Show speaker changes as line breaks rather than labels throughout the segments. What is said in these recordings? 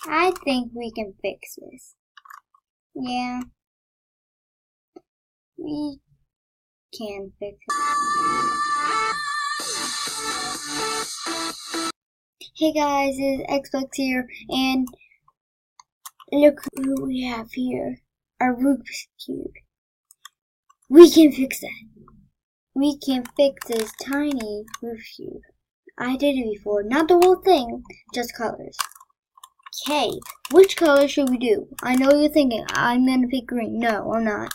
I think we can fix this. Yeah, we can fix it. Hey guys, it's Xbox here, and look who we have here. Our Rubik's Cube. We can fix that. We can fix this tiny Rubik's Cube. I did it before. Not the whole thing, just colors. Okay, which color should we do? I know you're thinking, I'm gonna pick green. No, I'm not.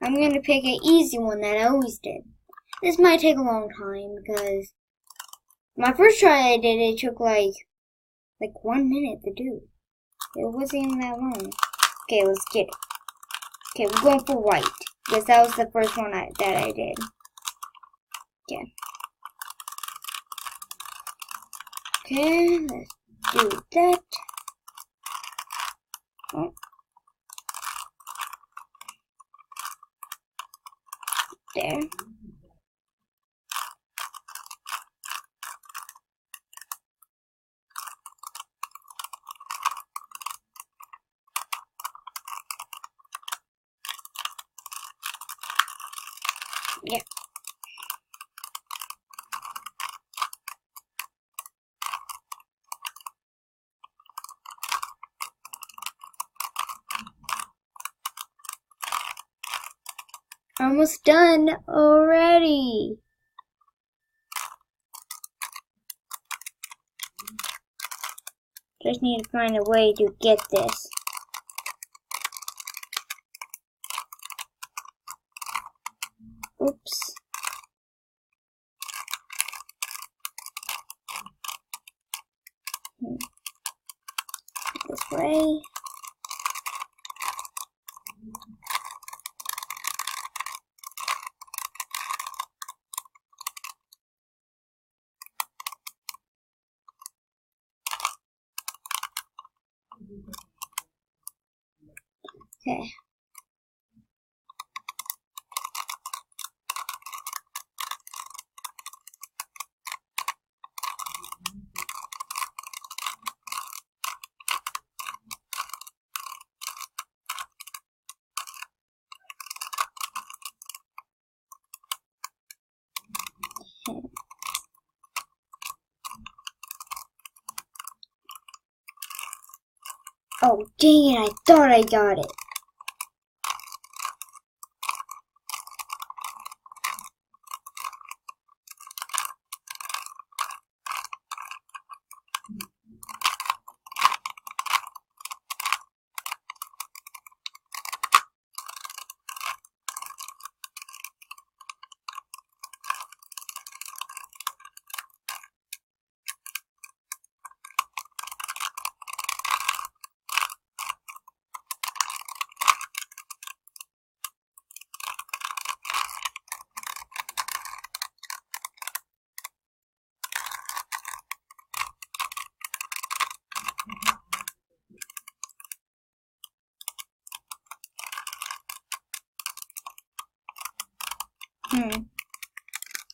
I'm gonna pick an easy one that I always did. This might take a long time because my first try I did it took like 1 minute to do. It wasn't even that long. Okay, let's get it. Okay, we're going for white because that was the first one that I did. Okay. Okay, let's do that. Oh. There. Yeah. Almost done already. Just need to find a way to get this. Oops. This way. Okay. Oh, dang it, I thought I got it.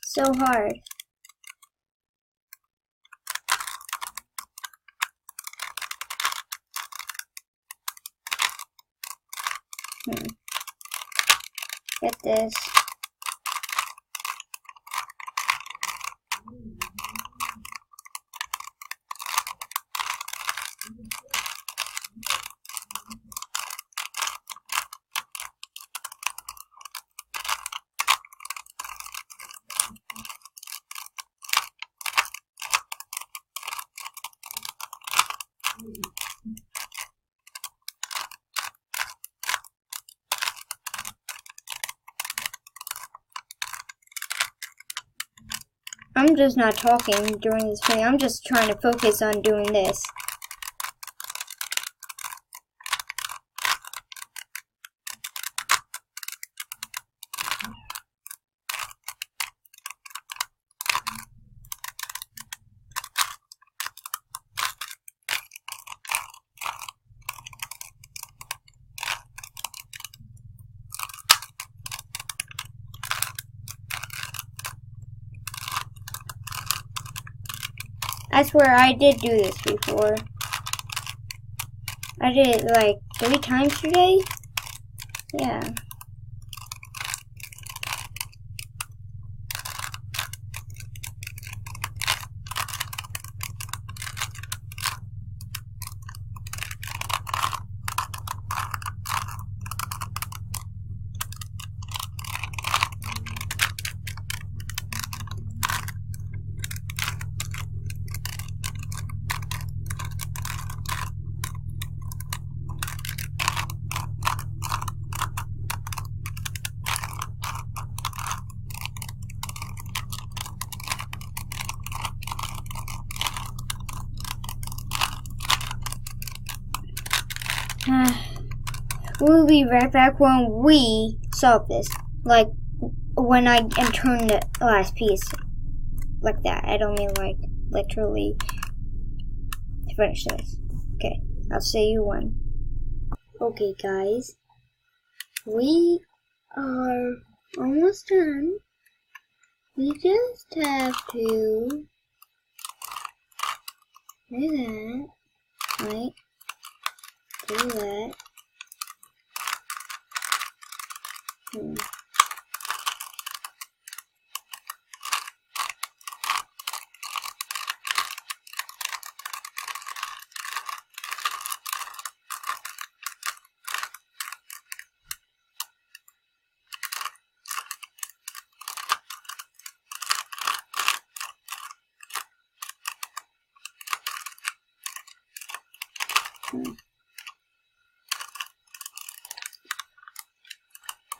So hard. Get this. I'm just not talking during this video. I'm just trying to focus on doing this. I swear I did do this before. I did it like 3 times today. Yeah. We'll be right back when we solve this. Like, when I turn the last piece. Like that. I don't mean like, literally, to finish this. Okay, I'll see you when. Okay, guys. We are almost done. We just have to do that. Right? Do that.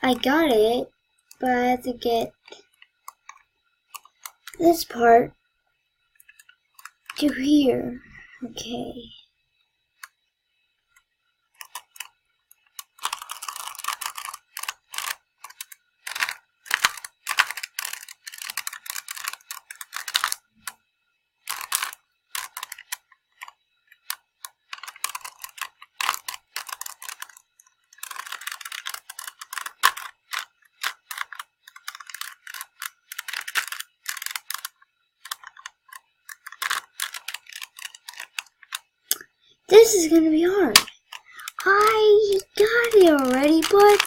I got it, but I have to get this part to here. Okay. This is gonna be hard. I got it already, but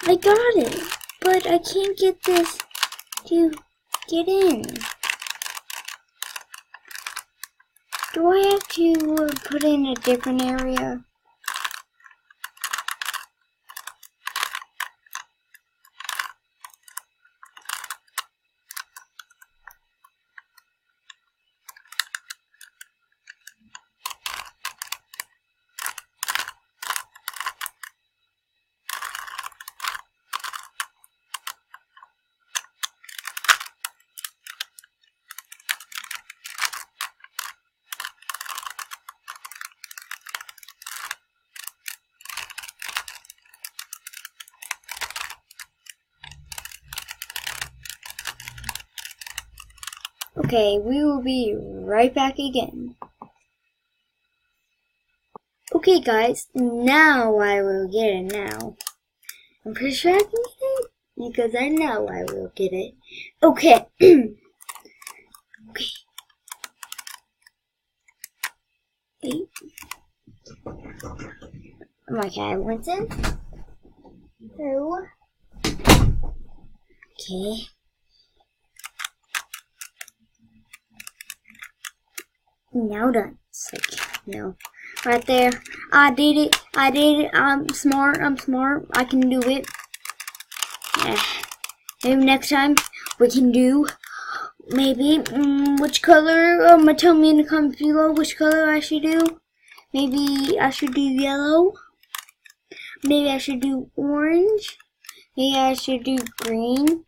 I got it. But I can't get this to get in. Do I have to put in a different area? Okay, we will be right back again. Okay guys, now I will get it now. I'm pretty sure I can get it, because I know I will get it. Okay. Okay. Okay, once in. So. Okay. Now done. It's like, no. Right there. I did it. I did it. I'm smart. I'm smart. I can do it. Maybe next time we can do, maybe, which color, tell me in the comments below which color I should do. Maybe I should do yellow. Maybe I should do orange. Maybe I should do green.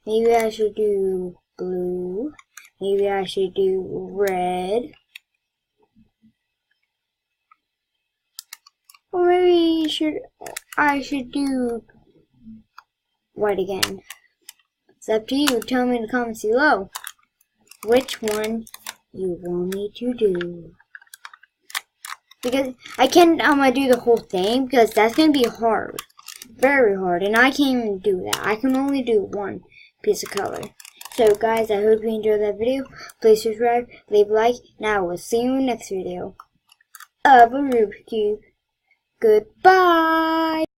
Maybe I should do blue. Maybe I should do red. Or maybe I should do white again. It's up to you. Tell me in the comments below which one you want me to do. Because I can't do the whole thing, because that's gonna be hard. Very hard. And I can't even do that. I can only do one piece of color. So guys, I hope you enjoyed that video. Please subscribe, leave a like, and I will see you in the next video. of a Rubik's Cube. Goodbye!